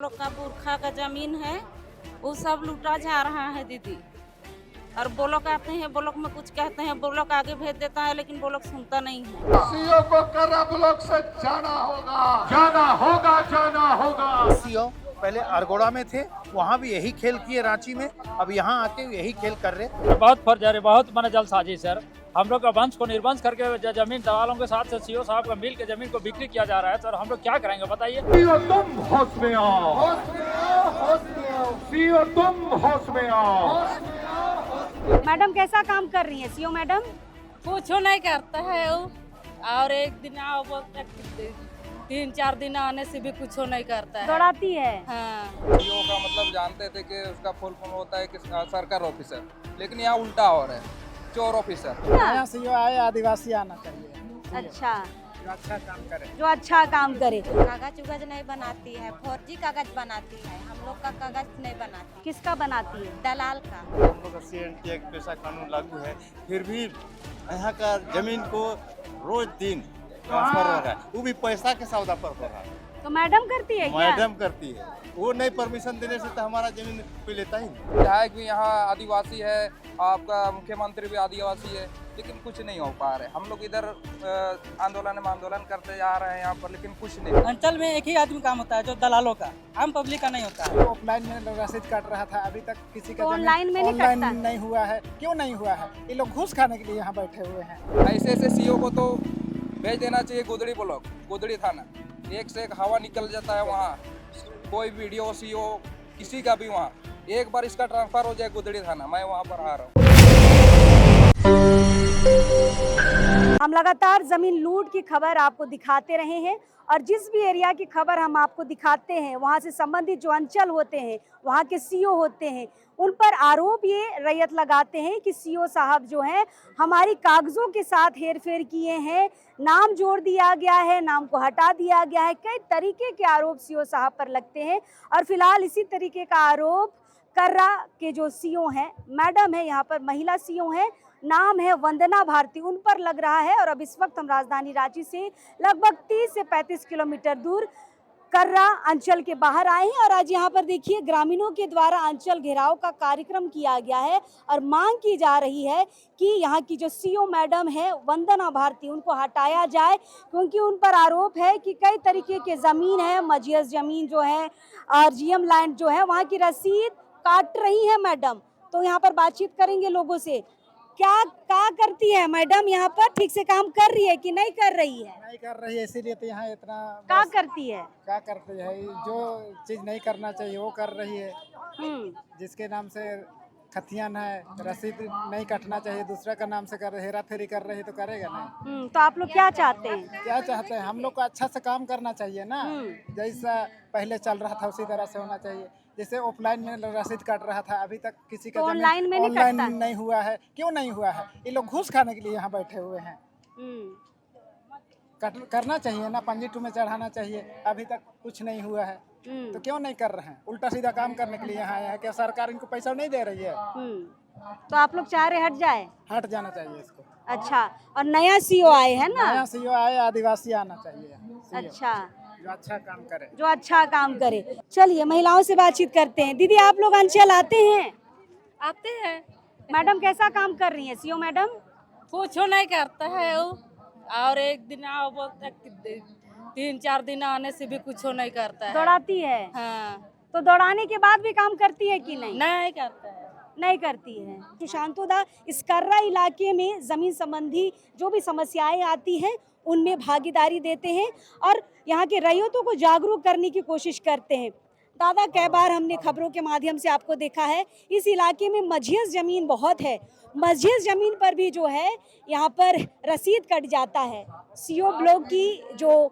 लोग का पुरखा का जमीन है वो सब लूटा जा रहा है दीदी। और वो लोग आते हैं, वो लोग में कुछ कहते हैं, वो लोग आगे भेज देता है, लेकिन वो लोग सुनता नहीं है। सीओ को कर्रा ब्लॉक से जाना होगा, जाना होगा, जाना होगा। सीओ पहले अरगोड़ा में थे, वहाँ भी यही खेल किए रांची में, अब यहाँ आके यही खेल कर रहे। बहुत फर्ज है, बहुत माने जल्दसाजी सर। हम लोग का वंश को निर्वंश करके जमीन दलालों के साथ से सीओ साहब का मिल के जमीन को बिक्री किया जा रहा है सर। हम लोग क्या करेंगे बताइए। सीओ तुम होश में आओ, होश में आओ, होश में आओ। सीओ तुम होश में आओ, होश में आओ। मैडम कैसा काम कर रही है सीओ मैडम? कुछ नहीं करता है वो। और एक दिन आओ, वो 3-4 दिन आने से भी कुछ नहीं करता है। दौड़ाती है। हाँ। सीओ का मतलब जानते थे कि उसका फुल फॉर्म होता है कि सरकार ऑफिसर, लेकिन यहाँ उल्टा हो रहा है, चोर ऑफिसर। नया सीओ आए, आदिवासी आना चाहिए। अच्छा, जो अच्छा काम करे। जो अच्छा काम करे। कागज उगज नहीं बनाती है, फर्जी कागज बनाती है। हम लोग का कागज नहीं बनाती। किसका बनाती है? दलाल का। हम लोग का CNT एक पैसा कानून लागू है, फिर भी यहाँ का जमीन को रोज दिन ट्रांसफर हो रहा है, वो भी पैसा के सौदा पर हो रहा है। तो मैडम करती है क्या? मैडम करती है, वो नहीं परमिशन देने से तो हमारा जमीन कोई लेता ही नहीं। विधायक भी यहाँ आदिवासी है, आपका मुख्यमंत्री भी आदिवासी है, लेकिन कुछ नहीं हो पा रहा है। हम लोग इधर आंदोलन करते जा रहे हैं यहाँ पर, लेकिन कुछ नहीं। अंचल में एक ही आदमी काम होता है जो दलालों का, आम पब्लिक का नहीं होता है। ऑफलाइन में रसीद काट रहा था, अभी तक किसी का तो जमीन ऑनलाइन में नहीं ऑनलाइन कटता? नहीं हुआ है। क्यों नहीं हुआ है? ये लोग घूस खाने के लिए यहाँ बैठे हुए हैं। ऐसे ऐसे सीओ को तो भेज देना चाहिए गुदड़ी ब्लॉक, गुदड़ी थाना। एक से एक हवा निकल जाता है वहाँ, कोई वीडियो सीओ किसी का भी वहाँ। एक बार इसका ट्रांसफर हो जाए गुदड़ी थाना, मैं वहाँ पर आ रहा हूँ। हम लगातार जमीन लूट की खबर आपको दिखाते रहे हैं और जिस भी एरिया की खबर हम आपको दिखाते हैं वहां से संबंधित जो अंचल होते हैं, वहां के सीओ होते हैं, उन पर आरोप ये रैयत लगाते हैं कि सीओ साहब जो हैं हमारी कागजों के साथ हेरफेर किए हैं, नाम जोड़ दिया गया है, नाम को हटा दिया गया है। कई तरीके के आरोप सीओ साहब पर लगते हैं और फिलहाल इसी तरीके का आरोप कर्रा के जो सीओ हैं, मैडम है, यहाँ पर महिला सीओ हैं, नाम है वंदना भारती, उन पर लग रहा है। और अब इस वक्त हम राजधानी रांची से लगभग 30 से 35 किलोमीटर दूर कर्रा अंचल के बाहर आए हैं और आज यहाँ पर देखिए ग्रामीणों के द्वारा अंचल घेराव का कार्यक्रम किया गया है और मांग की जा रही है कि यहाँ की जो सीओ मैडम है वंदना भारती, उनको हटाया जाए, क्योंकि उन पर आरोप है कि कई तरीके के ज़मीन है, मजियस ज़मीन जो है और GM लैंड जो है, वहाँ की रसीद काट रही है मैडम। तो यहाँ पर बातचीत करेंगे लोगों से। क्या करती है मैडम यहाँ पर? ठीक से काम कर रही है कि नहीं कर रही है? नहीं कर रही है, इसीलिए तो यहाँ इतना क्या करती है? क्या करती है? जो चीज नहीं करना चाहिए वो कर रही है। जिसके नाम से खतियान है, रसीद नहीं कटना चाहिए, दूसरा का नाम से कर रहे, हेरा फेरी कर रहे हैं, तो करेगा नहीं। तो आप लोग क्या चाहते हैं? क्या चाहते हैं? हम लोग को अच्छा से काम करना चाहिए ना, जैसा पहले चल रहा था उसी तरह से होना चाहिए। जैसे ऑफलाइन में रसीद काट रहा था, अभी तक किसी का तो ऑनलाइन में ऑनलाइन नहीं हुआ है। क्यों नहीं हुआ है? ये लोग घूस खाने के लिए यहाँ बैठे हुए हैं। करना चाहिए ना, पंजी टू में चढ़ाना चाहिए, अभी तक कुछ नहीं हुआ है। तो क्यों नहीं कर रहे हैं? उल्टा सीधा काम करने के लिए यहाँ आए हैं। क्या सरकार इनको पैसा नहीं दे रही है? तो आप लोग चाह रहे हट जाए? हट जाना चाहिए इसको। अच्छा, और नया सीओ आए हैं ना? नया सीओ आए, आदिवासी आना चाहिए CEO। अच्छा, जो अच्छा काम करे। जो अच्छा काम करे। चलिए महिलाओं से बातचीत करते हैं। दीदी आप लोग अंचल आते हैं? आते हैं। मैडम कैसा काम कर रही है सीओ मैडम? कुछ नहीं करता है वो। और एक दिन आओ, वो 3-4 दिन आने से भी कुछ नहीं करता है। दौड़ाती है। हाँ। तो दौड़ाने के बाद भी काम करती है कि नहीं? नहीं करता है। नहीं करती है। सुशांतोदा इस कर्रा इलाके में जमीन संबंधी जो भी समस्याएं आती हैं उनमें भागीदारी देते हैं और यहाँ के रैयतों को जागरूक करने की कोशिश करते हैं। दादा, कई बार हमने खबरों के माध्यम से आपको देखा है, इस इलाके में मजियस ज़मीन बहुत है। मजियस ज़मीन पर भी जो है यहाँ पर रसीद कट जाता है। सीओ ब्लॉक की जो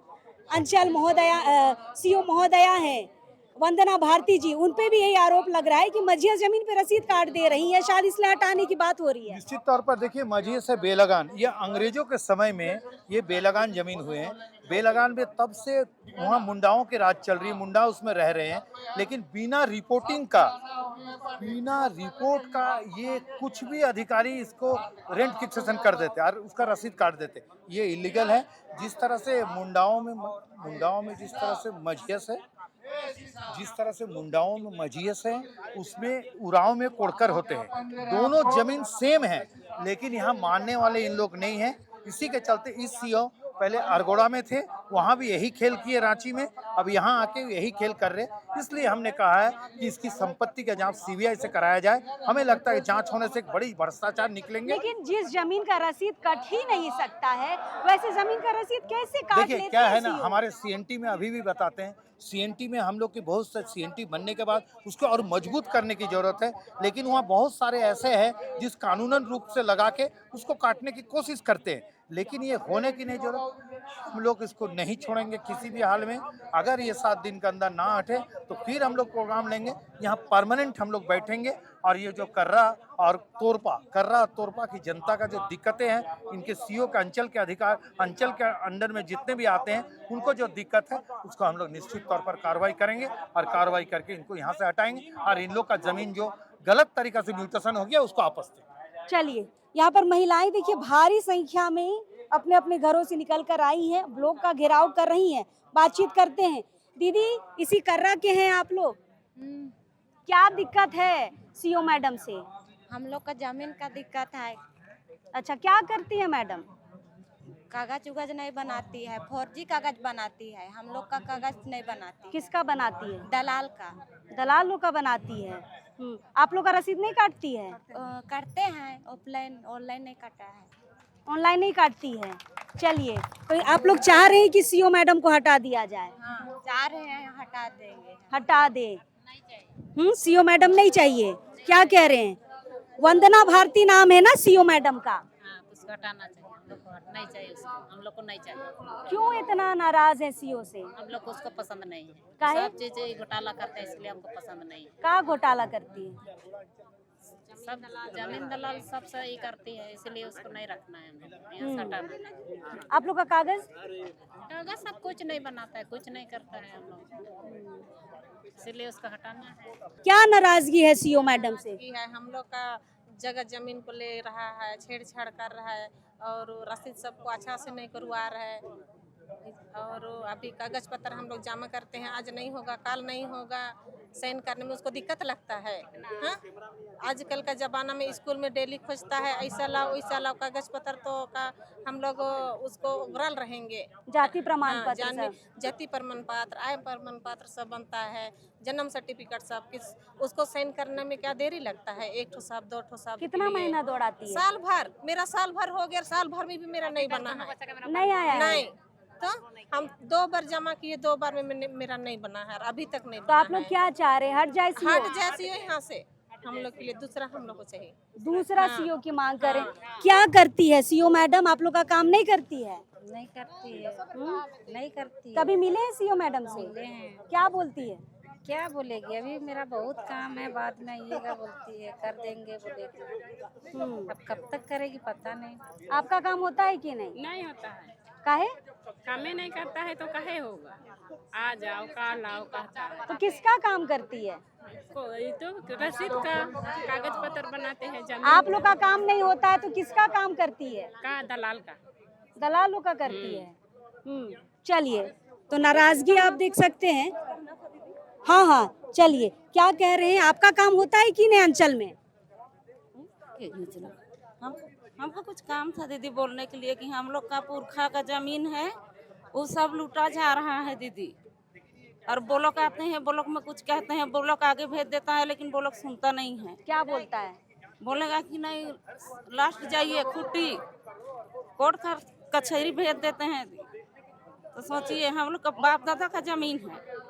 अंचल महोदया सीओ महोदया हैं वंदना भारती जी, उन पे भी यही आरोप लग रहा है कि मजियस जमीन पे रसीद काट दे रही है, शायद इसलिए हटाने की बात हो रही है। निश्चित तौर पर देखिए, मजियस है बेलगान, ये अंग्रेजों के समय में ये बेलगान जमीन हुए हैं। बेलगान में तब से वहाँ मुंडाओं के राज चल रही है, मुंडा उसमें रह रहे हैं, लेकिन बिना रिपोर्ट का ये कुछ भी अधिकारी इसको रेंट फिक्सेशन कर देते और उसका रसीद काट देते। ये इलीगल है। जिस तरह से मुंडाओं में जिस तरह से मजियस है, जिस तरह से मुंडाओं में मजीस है, उसमें उराव में कोड़कर होते हैं। दोनों जमीन सेम है, लेकिन यहाँ मानने वाले इन लोग नहीं हैं। इसी के चलते इस सीओ पहले अरगोड़ा में थे, वहाँ भी यही खेल किए रांची में, अब यहाँ आके यही खेल कर रहे। इसलिए हमने कहा है कि इसकी संपत्ति का जांच सीबीआई से कराया जाए। हमें लगता है जांच होने से एक बड़ी भ्रष्टाचार निकलेंगे। लेकिन जिस जमीन का रसीद कट ही नहीं सकता है, वैसे जमीन का रसीद कैसे काट लेते हैं? देखिए क्या है ना, हमारे सीएनटी में अभी भी बताते हैं, सीएनटी में हम लोग की बहुत से सीएनटी बनने के बाद उसको और मजबूत करने की जरूरत है, लेकिन वहाँ बहुत सारे ऐसे हैं जिस कानूनन रूप से लगा के उसको काटने की कोशिश करते हैं, लेकिन ये होने की नहीं जरूरत। हम लोग इसको नहीं छोड़ेंगे किसी भी हाल में। अगर ये 7 दिन के अंदर ना हटे तो फिर हम लोग प्रोग्राम लेंगे, यहाँ परमानेंट हम लोग बैठेंगे। और ये जो कर्रा और तोरपा की जनता का जो दिक्कतें हैं, इनके सीओ के अंचल के अधिकार, अंचल के अंडर में जितने भी आते हैं, उनको जो दिक्कत है उसको हम लोग निश्चित तौर पर कार्रवाई करेंगे और कार्रवाई करके इनको यहाँ से हटाएंगे और इन लोग का जमीन जो गलत तरीका से म्यूटेशन हो गया उसको वापस देंगे। चलिए, यहाँ पर महिलाएं देखिए भारी संख्या में अपने अपने घरों से निकल कर आई हैं, ब्लॉक का घेराव कर रही हैं। बातचीत करते हैं। दीदी, इसी कर्रा के हैं आप लोग? क्या दिक्कत है सीओ मैडम से? हम लोग का जमीन का दिक्कत है। अच्छा, क्या करती है मैडम? कागज उगज नहीं बनाती है, फर्जी कागज बनाती है। हम लोग का कागज नहीं बनाती। किसका बनाती है? दलाल का। दलाल लोग का बनाती है। आप लोग का रसीद नहीं काटती है? करते हैं, ऑफलाइन, ऑनलाइन नहीं काटा है। ऑनलाइन नहीं काटती है। चलिए, तो आप लोग चाह रहे हैं कि सीओ मैडम को हटा दिया जाए? हाँ, चाह रहे हैं, हटा देंगे। हटा दे। सीओ मैडम नहीं चाहिए, क्या कह रहे हैं? वंदना भारती नाम है ना सीओ मैडम का? हाँ, उसको हटाना चाहिए। हम लोग को नहीं चाहिए उसको, हम लोग को नहीं चाहिए। क्यों इतना नाराज है सीओ से? हम लोग को उसको पसंद नहीं है। काहे? सब चीजें घोटाला करते हैं, इसलिए हमको पसंद नहीं है। क्या घोटाला करती है? सब जमीन दलाल सब सही करती है, इसलिए उसको नहीं रखना है। हम लोग यहाँ से हटाना है। आप लोग का कागज? कागज सब कुछ नहीं बनाता है, कुछ नहीं करता है हम लोग, इसलिए उसको हटाना है। क्या नाराजगी है सीओ मैडम से? है हम लोग का जगह जमीन को ले रहा है, छेड़छाड़ कर रहा है और रसीद सबको अच्छा से नहीं करवा रहा है। और अभी कागज पत्र हम लोग जमा करते हैं, आज नहीं होगा, कल नहीं होगा, साइन करने में उसको दिक्कत लगता है। हाँ, आजकल का ज़माना में स्कूल में डेली खोजता है, ऐसा लाओ वैसा लाओ, कागज पत्र तो का हम लोग उसको उगरल रहेंगे। जाति प्रमाण पत्र सब? जाति प्रमाण पत्र, आय प्रमाण पत्र सब बनता है, जन्म सर्टिफिकेट सब किस उसको साइन करने में क्या देरी लगता है? 1 ठो साहब 2 ठो साहब। कितना महीना दौड़ाती है? साल भर। मेरा साल भर हो गया, साल भर में भी मेरा नहीं बना है। नहीं आया है? नहीं, तो हम 2 बार जमा किए, 2 बार में मेरा नहीं बना है, अभी तक नहीं तो बना आप लोग है। क्या चाह रहे हैं? हट जाए सीओ? हट जाए यहाँ से, हम लोग के लिए दूसरा हम लोग को चाहिए। दूसरा सीओ की मांग करें। क्या करती है सीओ मैडम? आप लोग का काम नहीं करती है? नहीं करती है, नहीं करती है। कभी मिले हैं सीओ मैडम से? मिले हैं। क्या बोलती है? क्या बोलेगी? अभी मेरा बहुत काम है, बाद में आइएगा बोलती है, कर देंगे बोलेगी। अब कब तक करेगी पता नहीं। आपका काम होता है कि नहीं? नहीं होता है। काहे? कामे नहीं करता है तो काहे होगा? आ जाओ, कल आओ कहता है। तो किसका काम करती है? कोई तो रसीद का कागज पत्र बनाते हैं जमीन। आप लोग का काम नहीं होता है तो किसका काम करती है? का दलाल का। दलाल लोग का करती है। चलिए, तो नाराजगी आप देख सकते हैं। हाँ हाँ, चलिए, क्या कह रहे हैं? आपका काम होता है कि नहीं अंचल में? हमको कुछ काम था दीदी बोलने के लिए कि हम लोग का पुरखा का जमीन है, वो सब लूटा जा रहा है दीदी। और ब्लॉक आते हैं, ब्लॉक में कुछ कहते हैं, ब्लॉक आगे भेज देता है, लेकिन ब्लॉक सुनता नहीं है। क्या बोलता है? बोलेगा कि नहीं लास्ट जाइए खुट्टी, कोर्ट कचहरी भेज देते हैं। तो सोचिए, हम लोग का बाप दादा का जमीन है,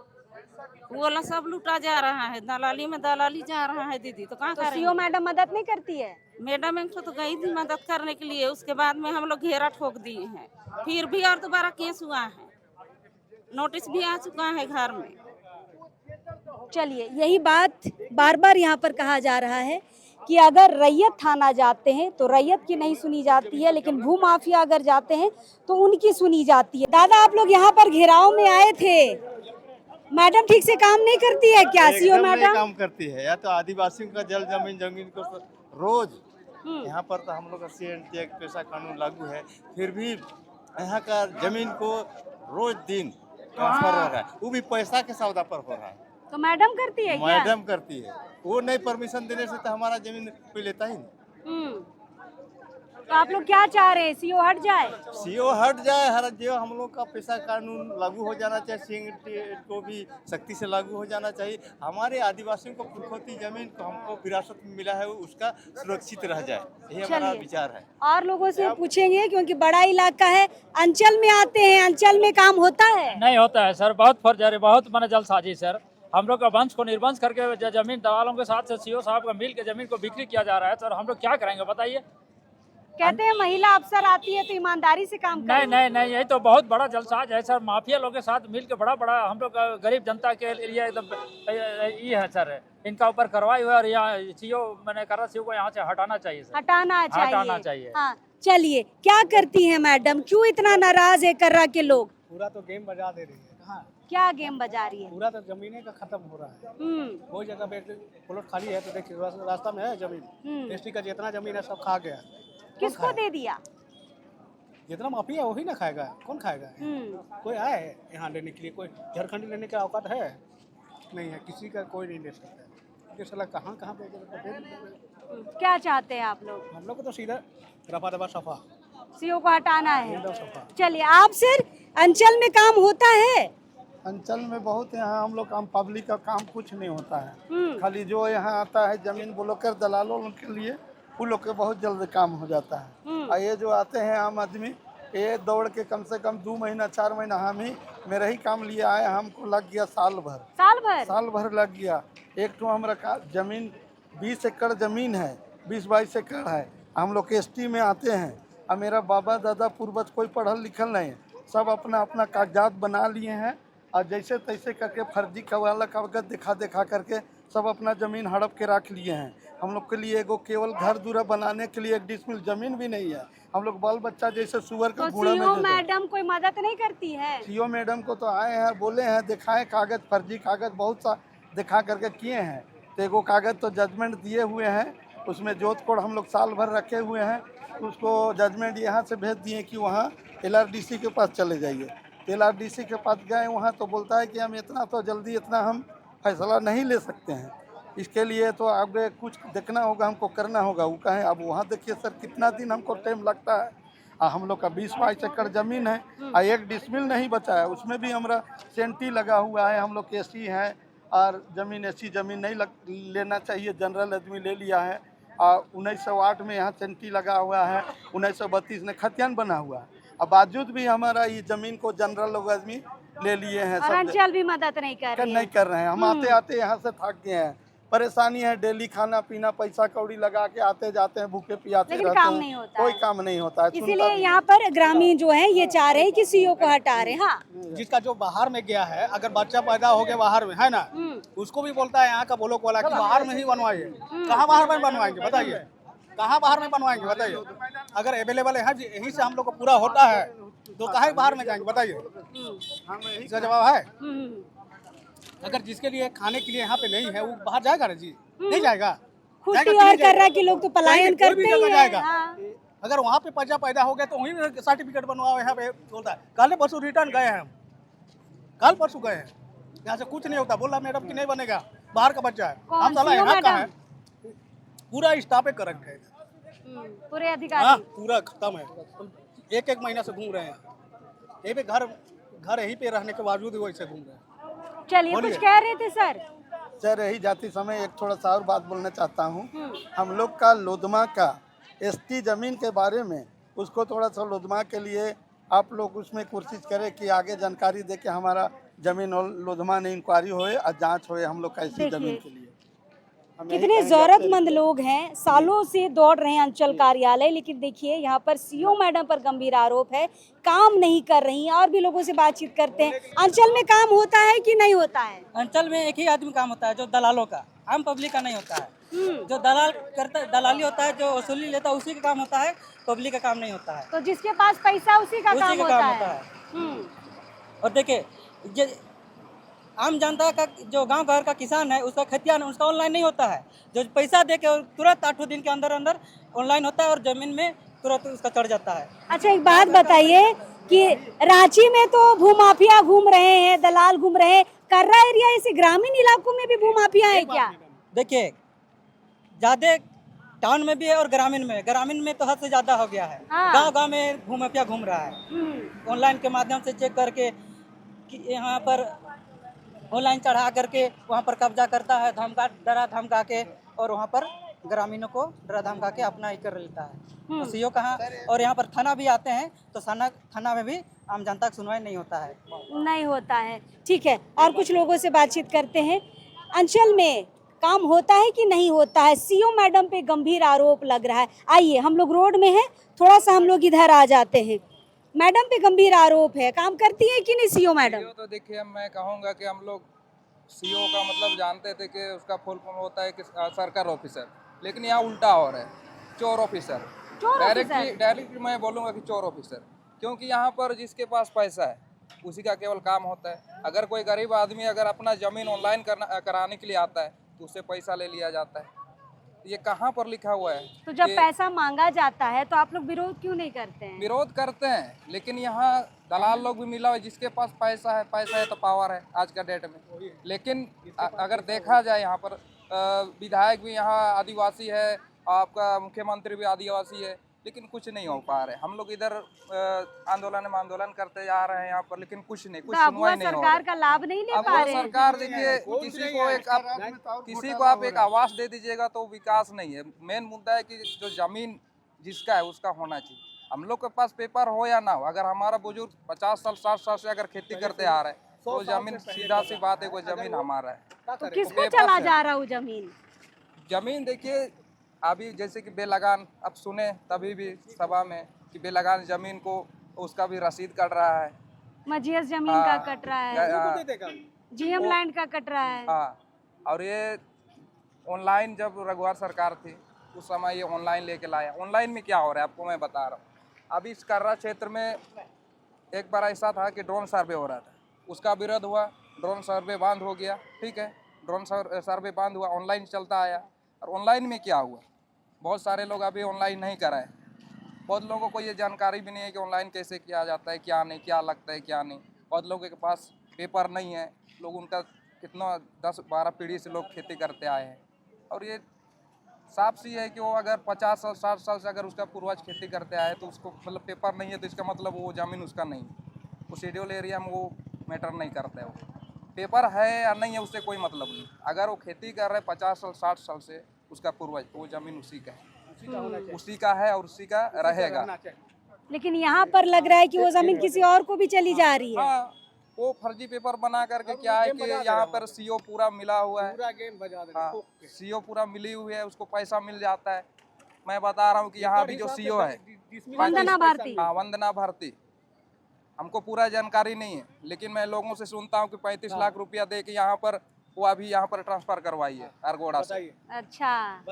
वो वाला सब लूटा जा रहा है, दलाली में दलाली जा रहा है दीदी। तो कहाँ तो सीओ मैडम मदद नहीं करती है? मैडम एक तो गई थी मदद करने के लिए, उसके बाद में हम लोग घेरा ठोक दिए हैं, फिर भी और दोबारा केस हुआ है, नोटिस भी आ चुका है घर में। चलिए, यही बात बार बार यहाँ पर कहा जा रहा है कि अगर रैयत थाना जाते हैं तो रैयत की नहीं सुनी जाती है, लेकिन भू माफिया अगर जाते हैं तो उनकी सुनी जाती है। दादा, आप लोग यहाँ पर घेराव में आए थे, मैडम ठीक से काम नहीं करती है क्या सीओ मैडम? काम करती है, या तो आदिवासियों का जमीन को रोज यहाँ पर तो हम लोग का सीएनटी पैसा कानून लागू है, फिर भी यहाँ का जमीन को रोज दिन ट्रांसफर हो रहा है, वो भी पैसा के सौदा पर हो रहा है। तो मैडम करती है क्या? मैडम करती है, वो नहीं परमिशन देने से तो हमारा जमीन कोई लेता ही नहीं। तो आप लोग क्या चाह रहे हैं, सीओ हट जाए? सीओ हट जाए, हर जो हम लोग का पैसा कानून लागू हो जाना चाहिए, सीएनटी को भी सख्ती से लागू हो जाना चाहिए। हमारे आदिवासियों को पुरखौती जमीन को हमको विरासत में मिला है, उसका सुरक्षित रह जाए, यही हमारा विचार है। और लोगों से पूछेंगे क्योंकि बड़ा इलाका है। अंचल में आते हैं, अंचल में काम होता है? नहीं होता है सर, बहुत फर्जी, बहुत माने जल्दसाजी सर। हम लोग का वंश को निर्वंश करके जमीन दलालों के साथ से सीओ साहब का मिल के जमीन को बिक्री किया जा रहा है सर। हम लोग क्या करेंगे बताइए? कहते हैं महिला अफसर आती है तो ईमानदारी से काम नहीं करें। नहीं नहीं, यही तो बहुत बड़ा जलसाज है सर। माफिया लोगों के साथ मिल के बड़ा बड़ा हम लोग गरीब जनता के लिए एकदम ये है सर। इनका ऊपर कार्रवाई हुआ और यहाँ सीओ मैंने कहा सीओ को यहाँ से हटाना चाहिए सर। हटाना चाहिए। हाँ चलिए, क्या करती हैं मैडम, क्यों इतना नाराज है कर्रा के लोग? पूरा तो गेम बजा दे रही है। कहाँ क्या गेम बजा रही है? पूरा तो जमीने का खत्म हो रहा है। कोई जगह पे प्लॉट खाली है तो देखिए रास्ता में है जमीन, एसटी का जितना जमीन है सब खा गया। किसको दे दिया? जितना माफिया वही ना खाएगा, कौन खाएगा? कोई आए यहाँ लेने के लिए, कोई झारखंड लेने का औकात है नहीं है, किसी का कोई नहीं ले सकता। ये साला कहाँ कहाँ पे। क्या चाहते हैं आप लोग? हम लोग को तो सीधा रफा दफा सफा सीओ को हटाना है। एकदम सफा। चलिए, आप सर अंचल में काम होता है? अंचल में बहुत यहाँ हम लोग काम, पब्लिक का काम कुछ नहीं होता है। खाली जो यहाँ आता है जमीन ब्रोकर दलालों के लिए, उन लोग के बहुत जल्द काम हो जाता है। और ये जो आते हैं आम आदमी, ये दौड़ के कम से कम 2 महीना 4 महीना हम ही मेरा ही काम लिए आए, हमको लग गया साल भर लग गया। एक तो हमारा जमीन 20 एकड़ जमीन है, 20-22 एकड़ है। हम लोग एसटी में आते हैं और मेरा बाबा दादा पूर्वज कोई पढ़ल लिखल नहीं है, सब अपना अपना कागजात बना लिए हैं और जैसे तैसे करके फर्जी वाला कागज दिखा करके सब अपना ज़मीन हड़प के रख लिए हैं। हम लोग के लिए एगो केवल घर दूरा बनाने के लिए 1 डिसमिल जमीन भी नहीं है। हम लोग बाल बच्चा जैसे सुअर का घोड़ा में। सीओ मैडम कोई मदद नहीं करती है? सीओ मैडम को तो आए हैं, बोले हैं, दिखाए कागज, फर्जी कागज बहुत सा दिखा करके किए हैं। तो एगो कागज तो जजमेंट दिए हुए हैं, उसमें जोत कोड हम लोग साल भर रखे हुए हैं। उसको जजमेंट यहाँ से भेज दिए कि वहाँ LRDC के पास चले जाइए। LRDC के पास गए, वहाँ तो बोलता है कि हम इतना तो जल्दी इतना हम फैसला नहीं ले सकते हैं, इसके लिए तो आगे कुछ देखना होगा, हमको करना होगा। वो कहें अब वहाँ देखिए सर कितना दिन हमको टाइम लगता है। हम लोग का 20-22 एकड़ ज़मीन है और 1 डिसमिल नहीं बचा है, उसमें भी हमारा सेंटी लगा हुआ है। हम लोग एसी हैं और ज़मीन ऐसी ज़मीन नहीं लेना चाहिए, जनरल आदमी ले लिया है। और 1908 में यहाँ सेंटी लगा हुआ है, 1932 में खतियान बना हुआ है। अब बावजूद भी हमारा ये ज़मीन को जनरल लोग आदमी ले लिए हैं। और अंचल भी मदद नहीं कर रहे हैं। हम आते आते यहाँ से थक गए हैं, परेशानी है। डेली खाना पीना पैसा कौड़ी लगा के आते जाते हैं, भूखे पियाते रहते हैं, काम नहीं होता, कोई काम नहीं होता है। इसीलिए यहाँ पर ग्रामीण जो है ये चाह रहे हैं कि सीओ को हटा रहे। हाँ, जिसका जो बाहर में गया है, अगर बच्चा पैदा हो गया बाहर में है ना, उसको भी बोलता है यहाँ का ब्लॉक वाला कि बाहर में ही बनवाइए। कहाँ बाहर में बनवाएंगे बताइए? कहाँ बाहर में बनवाएंगे बताइए? अगर अवेलेबल है यहीं से हम लोग को पूरा होता है तो कहाँ बाहर में जाएंगे बताइए? इसका जवाब है। अगर जिसके लिए खाने के लिए यहाँ पे नहीं है वो बाहर जाएगा ना जी? नहीं जाएगा। खुशी और कर्रा के लोग तो पलायन करते ही जाएगा। हैं। अगर वहाँ पे बच्चा पैदा हो गया तो वहीं सर्टिफिकेट बनवाओ। यहाँ पे बोलता है कल परसों रिटर्न गए हैं, हम कल परसों गए हैं, यहाँ से कुछ नहीं होता। बोल रहा मैडम की नहीं बनेगा, बाहर का बच्चा है। हम साला यहाँ का है, पूरा स्टाफ करंट है, पूरे अधिकारी। हाँ पूरा खत्म है। एक महीना से घूम रहे हैं यहीं पे, घर यहीं पे रहने के बावजूद वैसे घूम रहे हैं। चलिए, कुछ कह रहे थे सर? यही जाती समय एक थोड़ा सा और बात बोलना चाहता हूँ। हम लोग का लोधमा का एसटी जमीन के बारे में, उसको थोड़ा सा लोधमा के लिए आप लोग उसमें कोशिश करें कि आगे जानकारी दे के हमारा जमीन और लोधमा में इंक्वायरी होए और जांच होए हम लोग का इसी जमीन के लिए। कितने जरूरतमंद लोग हैं, सालों से दौड़ रहे हैं अंचल कार्यालय, लेकिन देखिए यहाँ पर सीओ मैडम पर गंभीर आरोप है, काम नहीं कर रही हैं। और भी लोगों से बातचीत करते हैं। अंचल में काम होता है कि नहीं होता है? अंचल में एक ही आदमी काम होता है, जो दलालों का, आम पब्लिक का नहीं होता है। जो दलाल करता है, दलाली होता है, जो वसूली लेता है उसी का काम होता है, पब्लिक का काम नहीं होता है। तो जिसके पास पैसा उसी का काम होता है। और देखिए आम जनता का, जो गांव घर का किसान है, उसका खतियान उसका ऑनलाइन नहीं होता है। जो पैसा दे के तुरंत 8 दिन के अंदर ऑनलाइन होता है और जमीन में तुरंत उसका चढ़ जाता है। अच्छा, एक बात बताइए, कि रांची में तो भूमाफिया घूम रहे हैं, दलाल घूम रहे हैं, कर्रा एरिया ऐसे ग्रामीण इलाकों में भी भूमाफिया है क्या? देखिए ज्यादा टाउन में भी है और ग्रामीण में तो हद से ज्यादा हो गया है। हाँ। गांव-गांव में भूमाफिया घूम रहा है। ऑनलाइन के माध्यम से चेक करके कि यहाँ पर ऑनलाइन चढ़ा करके वहाँ पर कब्जा करता है, डरा धमका के, और वहाँ पर ग्रामीणों को डरा धमका के अपना ही कर लेता है। तो सीओ कहाँ, और यहाँ पर थाना भी आते हैं तो थाना में भी आम जनता की सुनवाई नहीं होता है। नहीं होता है। ठीक है, और कुछ लोगों से बातचीत करते हैं। अंचल में काम होता है कि नहीं होता है? सीओ मैडम पे गंभीर आरोप लग रहा है। आइए, हम लोग रोड में हैं, थोड़ा सा हम लोग इधर आ जाते हैं। मैडम पे गंभीर आरोप है, काम करती है कि नहीं सीओ मैडम? तो देखिए, मैं कहूँगा कि हम लोग सीओ का मतलब जानते थे कि उसका फुल फॉर्म होता है कि सरकार ऑफिसर, लेकिन यहाँ उल्टा हो रहा है, चोर ऑफिसर। डायरेक्टली मैं बोलूँगा कि चोर ऑफिसर, क्योंकि यहाँ पर जिसके पास पैसा है उसी का केवल काम होता है। अगर कोई गरीब आदमी अगर अपना ज़मीन ऑनलाइन कराने के लिए आता है तो उससे पैसा ले लिया जाता है। ये कहाँ पर लिखा हुआ है? तो जब पैसा मांगा जाता है तो आप लोग विरोध क्यों नहीं करते हैं? विरोध करते हैं, लेकिन यहाँ दलाल लोग भी मिला हुआ है। जिसके पास पैसा है तो पावर है आज का डेट में। लेकिन अगर देखा जाए यहाँ पर विधायक भी यहाँ आदिवासी है, आपका मुख्यमंत्री भी आदिवासी है, लेकिन कुछ नहीं हो पा रहे। हम लोग इधर आंदोलन करते जा रहे हैं यहाँ पर, लेकिन कुछ नहीं, कुछ सुनवाई नहीं हो रहा। सरकार का लाभ नहीं ले पा रहे हैं। सरकार देखिए, किसी को आप एक आवास दे दीजिएगा तो विकास नहीं है। मेन मुद्दा है कि जो जमीन जिसका है उसका होना चाहिए। हम लोग के पास पेपर हो या ना हो, अगर हमारा बुजुर्ग 50 साल 60 साल से अगर खेती करते आ रहे हैं तो जमीन, सीधा सी बात है, वो जमीन हमारा है। तो किसको चला जा रहा है जमीन? जमीन देखिए, अभी जैसे कि बेलगान, अब सुने तभी भी सभा में कि बेलगान जमीन को उसका भी रसीद कट रहा है, मजीएस जमीन का कट रहा है, जीएम लैंड का कट रहा है। हाँ, और ये ऑनलाइन जब रघुवर सरकार थी उस समय ये ऑनलाइन लेके लाया। ऑनलाइन में क्या हो रहा है आपको मैं बता रहा हूँ। अभी इस कर्रा क्षेत्र में एक बार ऐसा था कि ड्रोन सर्वे हो रहा था, उसका विरोध हुआ, ड्रोन सर्वे बंद हो गया। ठीक है, ड्रोन सर्वे बंद हुआ, ऑनलाइन चलता आया। और ऑनलाइन में क्या हुआ, बहुत सारे लोग अभी ऑनलाइन नहीं कराए। बहुत लोगों को ये जानकारी भी नहीं है कि ऑनलाइन कैसे किया जाता है, क्या नहीं, क्या लगता है, क्या नहीं। बहुत लोगों के पास पेपर नहीं है। लोग उनका कितना 10-12 पीढ़ी से लोग खेती करते आए हैं। और ये साफ सी है कि वो अगर 50 साल 60 साल से अगर उसका पूर्वज खेती करते आए तो उसको मतलब पेपर नहीं है, तो इसका मतलब वो ज़मीन उसका नहीं है। वो शेड्यूल एरिया में वो मैटर नहीं करता है। वो पेपर है या नहीं है उससे कोई मतलब नहीं। अगर वो खेती कर रहे 50 साल 60 साल से उसका पूर्वज, तो वो ज़मीन उसी का है, उसी का है और उसी का रहेगा। लेकिन यहाँ पर लग रहा है कि वो जमीन किसी और को भी चली जा रही है। हाँ, वो फर्जी पेपर बना करके क्या है कि यहाँ पर सीओ पूरा मिला हुआ है। हाँ, सीओ पूरा मिली हुई है, उसको पैसा मिल जाता है। मैं बता रहा हूँ कि यहाँ भी जो सीओ है वंदना भारती, हाँ वंदना भारती, हमको पूरा जानकारी नहीं है, लेकिन मैं लोगों से सुनता हूँ कि 35 लाख रुपया दे के यहाँ पर वो अभी यहाँ पर ट्रांसफर करवाई है अरगोड़ा से। अच्छा,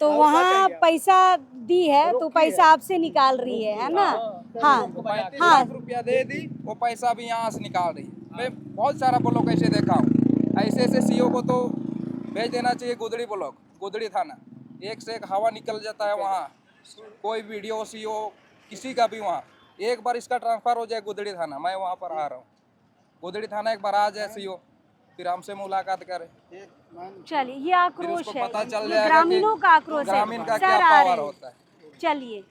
तो वहाँ पैसा दी है तो पैसा आपसे निकाल रही है ना? हाँ, 35 लाख रुपया दे दी, वो पैसा भी यहाँ से निकाल रही है। मैं बहुत सारा ब्लॉक ऐसे देखा हूँ। ऐसे सीओ को तो भेज देना चाहिए गोदड़ी ब्लॉक, गोदड़ी थाना। एक से एक हवा निकल जाता है वहाँ, कोई वीडियो सीओ किसी का भी वहाँ। एक बार इसका ट्रांसफर हो जाए गोदड़ी थाना, मैं वहाँ पर आ रहा हूँ, गोदड़ी थाना एक बार आ जाए सीओ, फिर हमसे मुलाकात करे। चलिए, ये आक्रोश है, पता चल ये जाएगा ग्रामीणों का आक्रोश है। ग्रामीण का क्या पावर होता है। चलिए,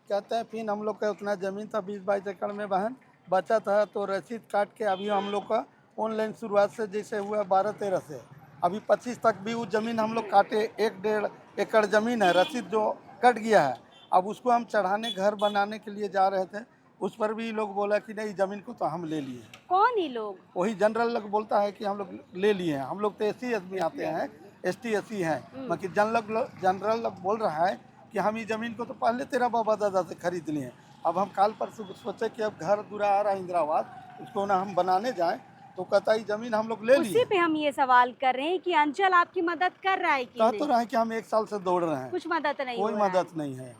कहते हैं फिर हम लोग का उतना ज़मीन था 20-22 एकड़ में बहन बचा था, तो रसीद काट के अभी हम लोग का ऑनलाइन शुरुआत से जैसे हुआ 12-13 से अभी 25 तक भी वो ज़मीन हम लोग काटे। 1-1.5 एकड़ ज़मीन है, रसीद जो कट गया है, अब उसको हम चढ़ाने घर बनाने के लिए जा रहे थे, उस पर भी लोग बोला कि नहीं ज़मीन को तो हम ले लिए। कौन ही लोग? वही जनरल लोग बोलता है कि हम लोग ले लिए हैं। हम लोग तो SC SB आते हैं, ST SC हैं, मगर जनरल लोग बोल रहा है कि हम ये ज़मीन को तो पहले तेरा बाबा दादा से खरीद लिए हैं। अब हम काल पर सोचे कि अब घर दूरा आ रहा है इंदिरावास, उसको ना हम बनाने जाएं, तो कहता है ज़मीन हम लोग ले लिए। उसी पे हम ये सवाल कर रहे हैं कि अंचल आपकी मदद कर रहा है कि कह तो रहा है कि हम 1 साल से दौड़ रहे हैं, कुछ मदद नहीं, कोई मदद नहीं है।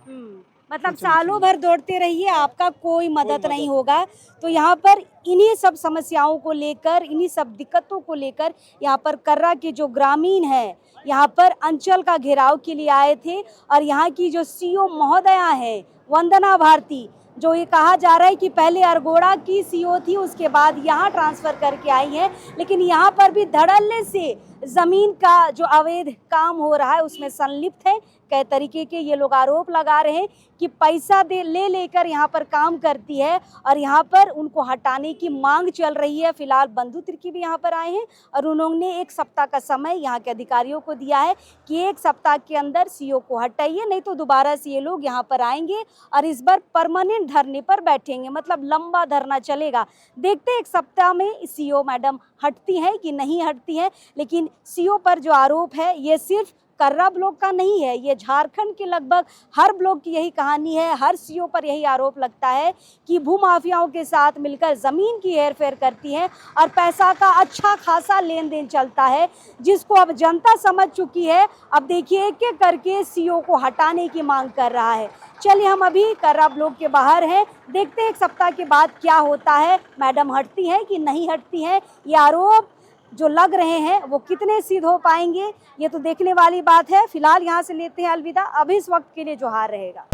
मतलब सालों भर दौड़ते रहिए, आपका कोई मदद नहीं होगा। तो यहाँ पर इन्हीं सब समस्याओं को लेकर, इन्हीं सब दिक्कतों को लेकर यहाँ पर कर्रा के जो ग्रामीण है यहाँ पर अंचल का घेराव के लिए आए थे। और यहाँ की जो सीओ महोदया है वंदना भारती, जो ये कहा जा रहा है कि पहले अरगोड़ा की सीओ थी, उसके बाद यहाँ ट्रांसफ़र करके आई है, लेकिन यहाँ पर भी धड़ल्ले से ज़मीन का जो अवैध काम हो रहा है उसमें संलिप्त है। कई तरीके के ये लोग आरोप लगा रहे हैं कि पैसा लेकर यहाँ पर काम करती है और यहाँ पर उनको हटाने की मांग चल रही है। फिलहाल बंधु तिर्की भी यहाँ पर आए हैं और उन्होंने 1 सप्ताह का समय यहाँ के अधिकारियों को दिया है कि 1 सप्ताह के अंदर सीओ को हटाइए, नहीं तो दोबारा से ये लोग यहाँ पर आएंगे और इस बार परमानेंट धरने पर बैठेंगे, मतलब लंबा धरना चलेगा। देखते हैं 1 सप्ताह में सीओ मैडम हटती हैं कि नहीं हटती हैं। लेकिन सीओ पर जो आरोप है ये सिर्फ कर्रा ब्लॉक का नहीं है, ये झारखंड के लगभग हर ब्लॉक की यही कहानी है। हर सीओ पर यही आरोप लगता है कि भूमाफियाओं के साथ मिलकर ज़मीन की हेरफेर करती है और पैसा का अच्छा खासा लेन देन चलता है, जिसको अब जनता समझ चुकी है। अब देखिए एक एक करके सीओ को हटाने की मांग कर रहा है। चलिए हम अभी कर्रा ब्लॉक के बाहर हैं, देखते हैं 1 सप्ताह के बाद क्या होता है, मैडम हटती हैं कि नहीं हटती हैं। ये आरोप जो लग रहे हैं वो कितने सिद्ध हो पाएंगे, ये तो देखने वाली बात है। फिलहाल यहाँ से लेते हैं अलविदा, अभी इस वक्त के लिए जोहार रहेगा।